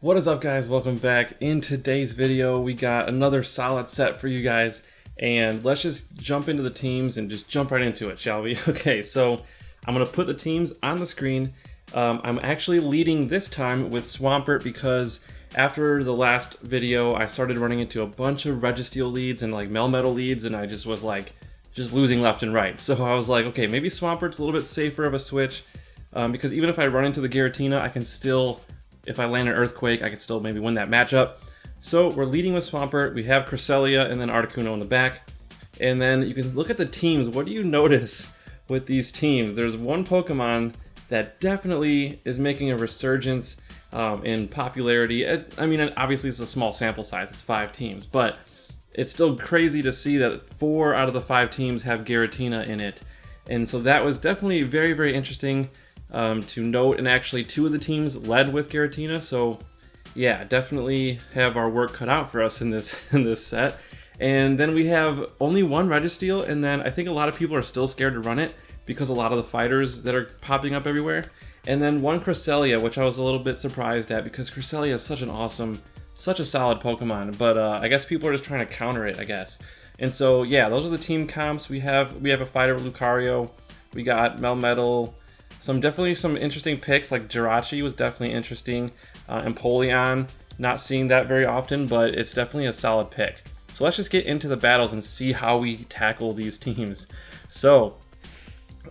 What is up, guys? Welcome back. In today's video we got another solid set for you guys, and let's just jump into the teams and just jump right into it, shall we? Okay, so I'm gonna put the teams on the screen. I'm actually leading this time with Swampert because after the last video I started running into a bunch of Registeel leads and like Melmetal leads, and I just was like losing left and right. So I was like, okay, maybe Swampert's a little bit safer of a switch, because even if I run into the Giratina, I can still, if I land an Earthquake, I could still maybe win that matchup. So we're leading with Swampert. We have Cresselia and then Articuno in the back. And then you can look at the teams. What do you notice with these teams? There's one Pokemon that definitely is making a resurgence in popularity. I mean, obviously it's a small sample size. It's 5 teams. But it's still crazy to see that 4 out of the 5 teams have Giratina in it. And so that was definitely very, very interesting to note, and actually 2 of the teams led with Giratina, so yeah, definitely have our work cut out for us in this set. And then we have only one Registeel, and then I think a lot of people are still scared to run it because a lot of the fighters that are popping up everywhere. And then one Cresselia, which I was a little bit surprised at because Cresselia is such an awesome, such a solid Pokemon, but I guess people are just trying to counter it, I guess. And so yeah, those are the team comps. We have a fighter with Lucario, we got Melmetal. Definitely some interesting picks, like Jirachi was definitely interesting, and Empoleon, not seeing that very often, but it's definitely a solid pick. So let's just get into the battles and see how we tackle these teams. So,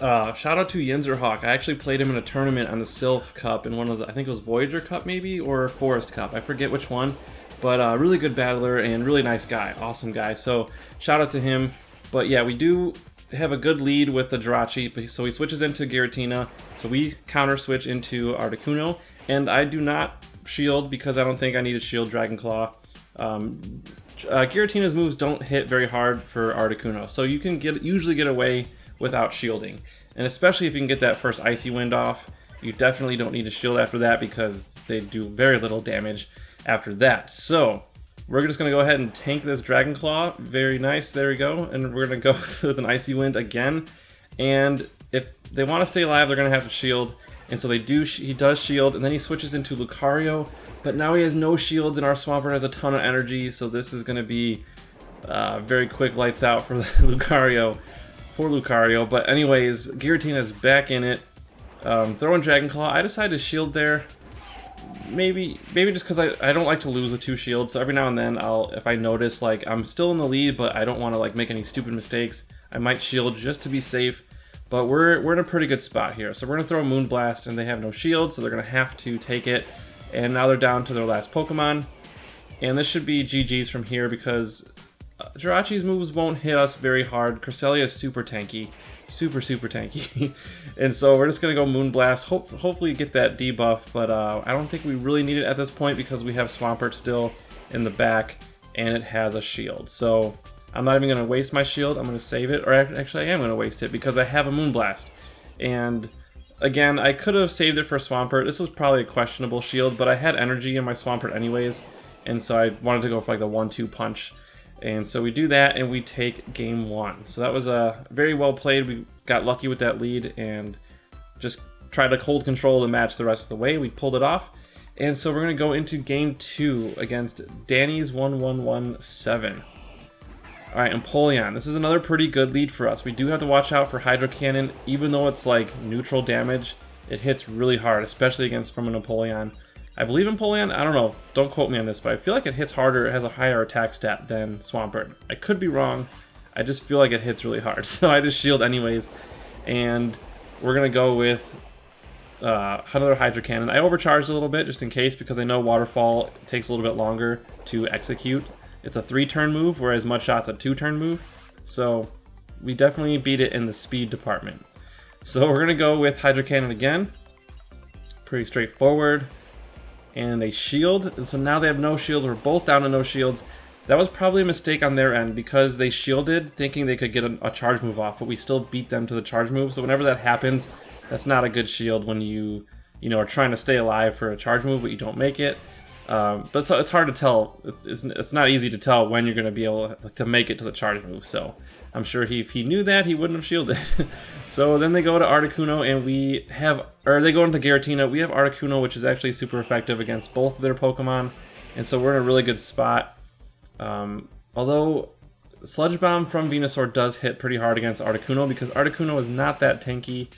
shout out to Yinzerhawk. I actually played him in a tournament on the Sylph Cup in one of the, I think it was Voyager Cup maybe, or Forest Cup, I forget which one, but really good battler and really nice guy, awesome guy. So shout out to him. But yeah, we do have a good lead with the Jirachi, so he switches into Giratina, so we counter switch into Articuno, and I do not shield because I don't think I need to shield Dragon Claw. Giratina's moves don't hit very hard for Articuno, so you can usually get away without shielding, and especially if you can get that first Icy Wind off, you definitely don't need to shield after that because they do very little damage after that. So we're just going to go ahead and tank this Dragon Claw. Very nice. There we go. And we're going to go with an Icy Wind again. And if they want to stay alive, they're going to have to shield. And so they do. He does shield. And then he switches into Lucario. But now he has no shields, and our Swampert has a ton of energy. So this is going to be very quick lights out for Lucario. Poor Lucario. But anyways, Giratina is back in it. Throwing Dragon Claw. I decided to shield there. Maybe just because I don't like to lose with 2 shields, so every now and then if I notice like I'm still in the lead but I don't want to like make any stupid mistakes, I might shield just to be safe. But we're in a pretty good spot here, so we're gonna throw a Moonblast, and they have no shield, so they're gonna have to take it. And now they're down to their last Pokemon, and this should be GG's from here because Jirachi's moves won't hit us very hard. Cresselia is super tanky. Super tanky. And so we're just going to go Moonblast, hopefully get that debuff, but I don't think we really need it at this point because we have Swampert still in the back, and it has a shield. So I'm not even going to waste my shield, I'm going to save it, or actually I am going to waste it because I have a Moonblast. And again, I could have saved it for Swampert. This was probably a questionable shield, but I had energy in my Swampert anyways, and so I wanted to go for like the 1-2 punch. And so we do that, and we take game 1. So that was very well played. We got lucky with that lead and just tried to hold control of the match the rest of the way. We pulled it off. And so we're going to go into game 2 against Danny's 1117. Alright, Empoleon. This is another pretty good lead for us. We do have to watch out for Hydro Cannon. Even though it's like neutral damage, it hits really hard, especially from an Empoleon. I believe Empoleon, I don't know, don't quote me on this, but I feel like it hits harder, it has a higher attack stat than Swampert. I could be wrong, I just feel like it hits really hard, so I just shield anyways. And we're going to go with another Hydro Cannon. I overcharged a little bit just in case because I know Waterfall takes a little bit longer to execute. It's a 3-turn move, whereas Mudshot's a 2-turn move, so we definitely beat it in the speed department. So we're going to go with Hydro Cannon again. Pretty straightforward. And a shield, and so now they have no shields. We're both down to no shields. That was probably a mistake on their end because they shielded thinking they could get a charge move off, but we still beat them to the charge move. So whenever that happens, that's not a good shield when you are trying to stay alive for a charge move but you don't make it. But it's hard to tell. It's not easy to tell when you're going to be able to make it to the charge move. So I'm sure if he knew that, he wouldn't have shielded. So then they go to Articuno, and they go into Giratina. We have Articuno, which is actually super effective against both of their Pokemon, and so we're in a really good spot. Although Sludge Bomb from Venusaur does hit pretty hard against Articuno because Articuno is not that tanky,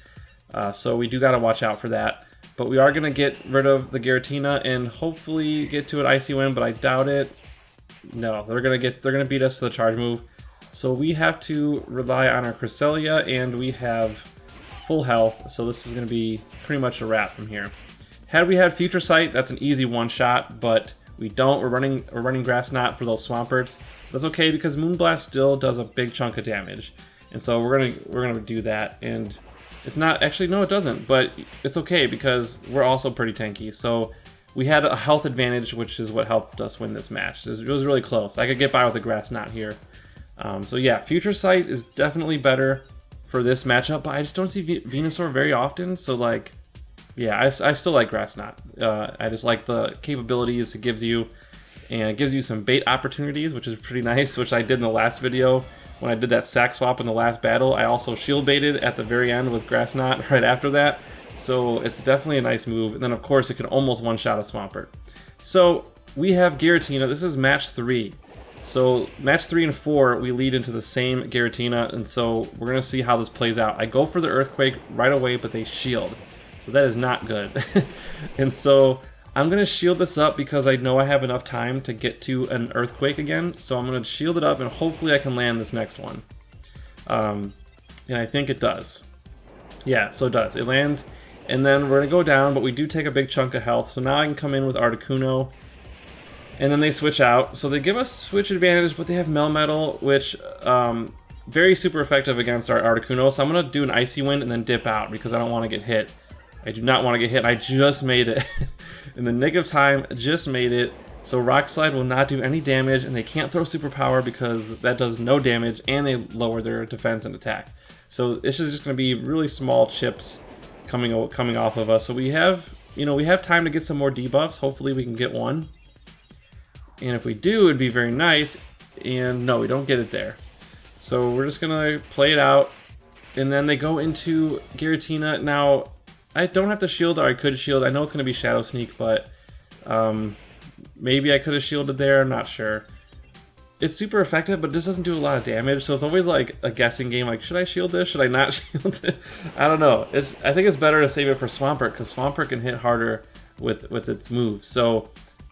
so we do got to watch out for that. But we are going to get rid of the Giratina and hopefully get to an Icy Wind, but I doubt it. No, they're going to beat us to the charge move. So we have to rely on our Cresselia, and we have full health, so this is going to be pretty much a wrap from here. Had we had Future Sight, that's an easy one-shot, but we don't. We're running Grass Knot for those Swamperts. That's okay because Moonblast still does a big chunk of damage, and so we're gonna do that. And it's not actually, no, it doesn't, but it's okay because we're also pretty tanky. So we had a health advantage, which is what helped us win this match. It was really close. I could get by with the Grass Knot here. So yeah, Future Sight is definitely better for this matchup, but I just don't see Venusaur very often. So like, yeah, I still like Grass Knot. I just like the capabilities it gives you, and it gives you some bait opportunities, which is pretty nice, which I did in the last video. When I did that sack swap in the last battle, I also shield baited at the very end with Grass Knot right after that. So it's definitely a nice move. And then of course it can almost one-shot a Swampert. So we have Giratina. This is match 3. So match 3 and 4, we lead into the same Giratina, and so we're going to see how this plays out. I go for the Earthquake right away, but they shield. So that is not good. And so I'm going to shield this up because I know I have enough time to get to an Earthquake again. So I'm going to shield it up, and hopefully I can land this next one. And I think it does. Yeah, so it does. It lands, and then we're going to go down, but we do take a big chunk of health. So now I can come in with Articuno. And then they switch out. So they give us switch advantage, but they have Melmetal, which very super effective against our Articuno. So I'm going to do an Icy Wind and then dip out because I don't want to get hit. I do not want to get hit. I just made it. In the nick of time, just made it. So Rock Slide will not do any damage, and they can't throw Superpower because that does no damage, and they lower their defense and attack. So this is just going to be really small chips coming off of us. So we have time to get some more debuffs. Hopefully we can get one. And if we do, it'd be very nice. And no, we don't get it there. So we're just going to play it out. And then they go into Giratina. Now, I don't have to shield, or I could shield. I know it's going to be Shadow Sneak, but maybe I could have shielded there. I'm not sure. It's super effective, but this doesn't do a lot of damage. So it's always like a guessing game. Like, should I shield this? Should I not shield it? I don't know. I think it's better to save it for Swampert because Swampert can hit harder with its moves. So,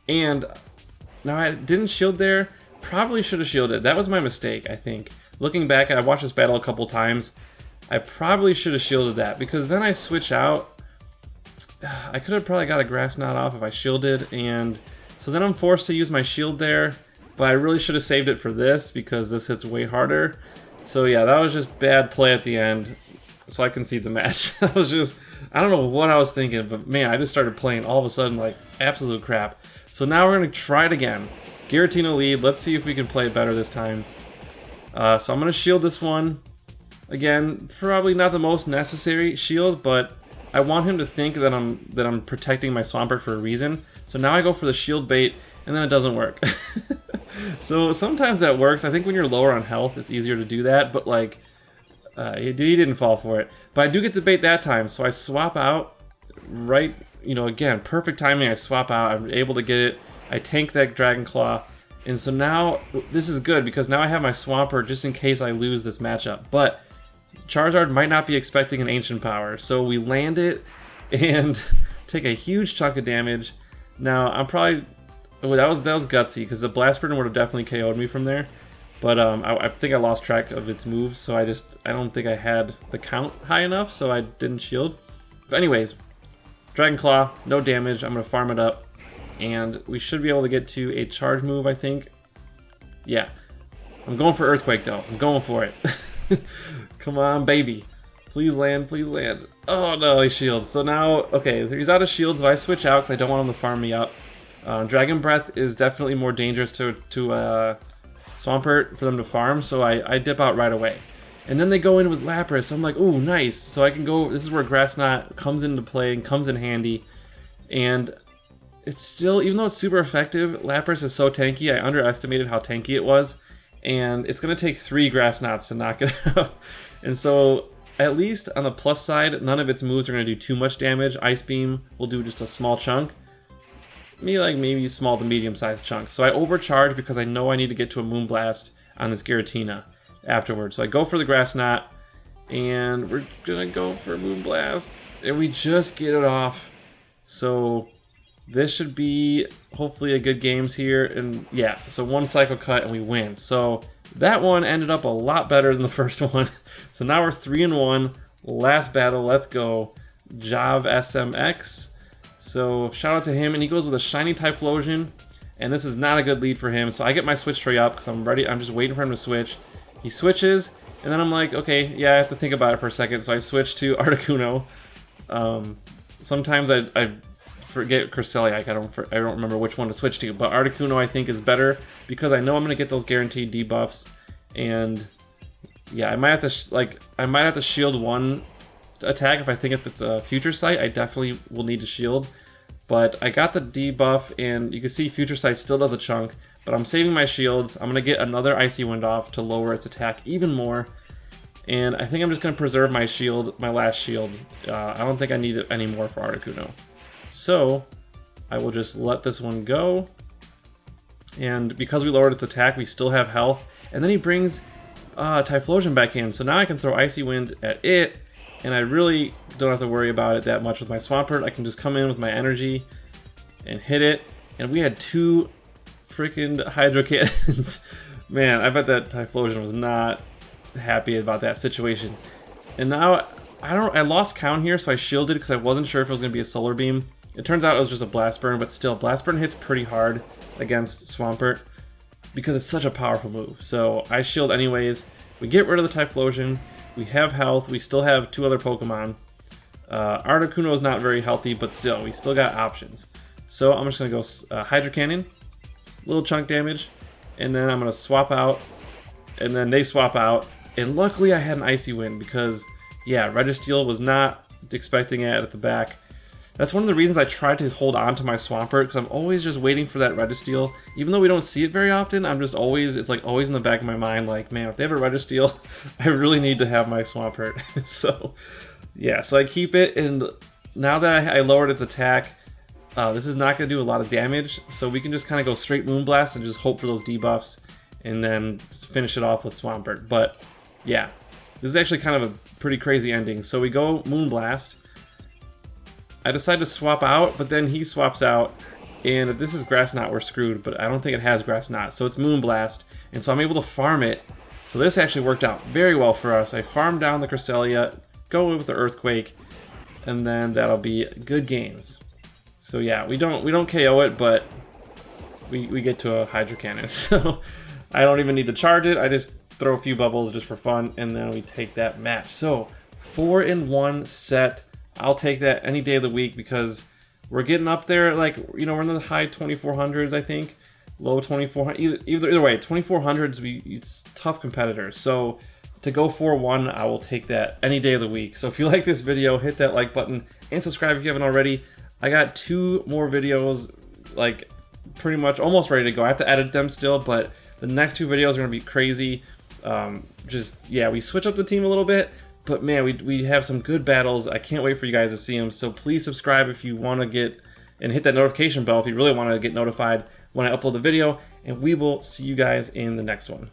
and... Now, I didn't shield there. Probably should have shielded. That was my mistake, I think. Looking back, I watched this battle a couple times. I probably should have shielded that because then I switch out. I could have probably got a Grass Knot off if I shielded, and so then I'm forced to use my shield there, but I really should have saved it for this because this hits way harder. So yeah, that was just bad play at the end. So I concede the match. That was just, I don't know what I was thinking, but man, I just started playing all of a sudden like absolute crap. So now we're going to try it again. Giratina lead. Let's see if we can play it better this time. So I'm going to shield this one. Again, probably not the most necessary shield, but I want him to think that I'm protecting my Swampert for a reason. So now I go for the shield bait, and then it doesn't work. So sometimes that works. I think when you're lower on health, it's easier to do that, but like, he didn't fall for it. But I do get the bait that time, so I swap out right... again, perfect timing. I swap out. I'm able to get it. I tank that Dragon Claw. And so now, this is good because now I have my Swampert just in case I lose this matchup. But Charizard might not be expecting an Ancient Power. So we land it and take a huge chunk of damage. Now, I'm probably... Oh, that was gutsy because the Blast Burn would have definitely KO'd me from there. But I think I lost track of its moves. So I don't think I had the count high enough. So I didn't shield. But anyways... Dragon Claw, no damage. I'm going to farm it up. And we should be able to get to a charge move, I think. Yeah. I'm going for Earthquake, though. I'm going for it. Come on, baby. Please land, please land. Oh, no, he shields. So now, okay, he's out of shields, so I switch out because I don't want him to farm me up. Dragon Breath is definitely more dangerous to Swampert for them to farm, so I dip out right away. And then they go in with Lapras, so I'm like, ooh, nice. So I can go, this is where Grass Knot comes into play and comes in handy. And it's still, even though it's super effective, Lapras is so tanky. I underestimated how tanky it was, and it's going to take 3 grass knots to knock it out. And so, at least on the plus side, none of its moves are going to do too much damage. Ice Beam will do just a small chunk. Maybe small to medium-sized chunk. So I overcharge because I know I need to get to a Moonblast on this Giratina afterwards. So I go for the grass knot, and we're going to go for Moonblast, and we just get it off. So this should be hopefully a good games here, and yeah, so 1 cycle cut and we win. So that one ended up a lot better than the first one. So now we're 3-1. Last battle, let's go. JRskatr. So shout out to him, and he goes with a shiny Typhlosion, and this is not a good lead for him. So I get my switch tray up because I'm ready. I'm just waiting for him to switch. He switches, and then I'm like, okay, yeah, I have to think about it for a second. So I switch to Articuno. Sometimes I forget Cresselia. I don't remember which one to switch to, but Articuno I think is better because I know I'm gonna get those guaranteed debuffs, and yeah, I might have to shield one attack if I think if it's a Future Sight. I definitely will need to shield, but I got the debuff, and you can see Future Sight still does a chunk, but I'm saving my shields. I'm gonna get another Icy Wind off to lower its attack even more, and I think I'm just gonna preserve my shield, my last shield. I don't think I need it anymore for Articuno. So I will just let this one go, and because we lowered its attack, we still have health. And then he brings Typhlosion back in, so now I can throw Icy Wind at it, and I really don't have to worry about it that much with my Swampert. I can just come in with my energy and hit it, and we had 2 freaking Hydro Cannons. Man, I bet that Typhlosion was not happy about that situation. And now I lost count here, so I shielded because I wasn't sure if it was going to be a Solar Beam. It turns out it was just a Blast Burn, but still, Blast Burn hits pretty hard against Swampert because it's such a powerful move. So I shield anyways. We get rid of the Typhlosion. We have health. We still have 2 other Pokemon. Articuno is not very healthy, but still, we still got options. So I'm just going to go Hydro Cannon, little chunk damage, and then I'm going to swap out, and then they swap out. And luckily I had an Icy Wind because, yeah, Registeel was not expecting it at the back. That's one of the reasons I tried to hold on to my Swampert, because I'm always just waiting for that Registeel. Even though we don't see it very often, I'm just always, it's like always in the back of my mind, like, man, if they have a Registeel, I really need to have my Swampert. So, yeah, so I keep it, and now that I lowered its attack, this is not going to do a lot of damage, so we can just kind of go straight Moonblast and just hope for those debuffs, and then finish it off with Swampert. But, yeah, this is actually kind of a pretty crazy ending. So we go Moonblast. I decide to swap out, but then he swaps out, and if this is Grass Knot, we're screwed, but I don't think it has Grass Knot, so it's Moonblast, and so I'm able to farm it. So this actually worked out very well for us. I farmed down the Cresselia, go with the Earthquake, and then that'll be good games. So yeah, we don't KO it, but we get to a Hydro Cannon, so I don't even need to charge it. I just throw a few bubbles just for fun, and then we take that match. So 4-in-1 set. I'll take that any day of the week because we're getting up there, like, you know, we're in the high 2400s, I think. Low 2400s. Either way, 2400s, it's tough competitors. So to go 4-1, I will take that any day of the week. So if you like this video, hit that like button and subscribe if you haven't already. I got 2 more videos, like, pretty much almost ready to go. I have to edit them still, but the next 2 videos are going to be crazy. Yeah, we switch up the team a little bit. But man, we have some good battles. I can't wait for you guys to see them. So please subscribe if you want to get, and hit that notification bell if you really want to get notified when I upload the video. And we will see you guys in the next one.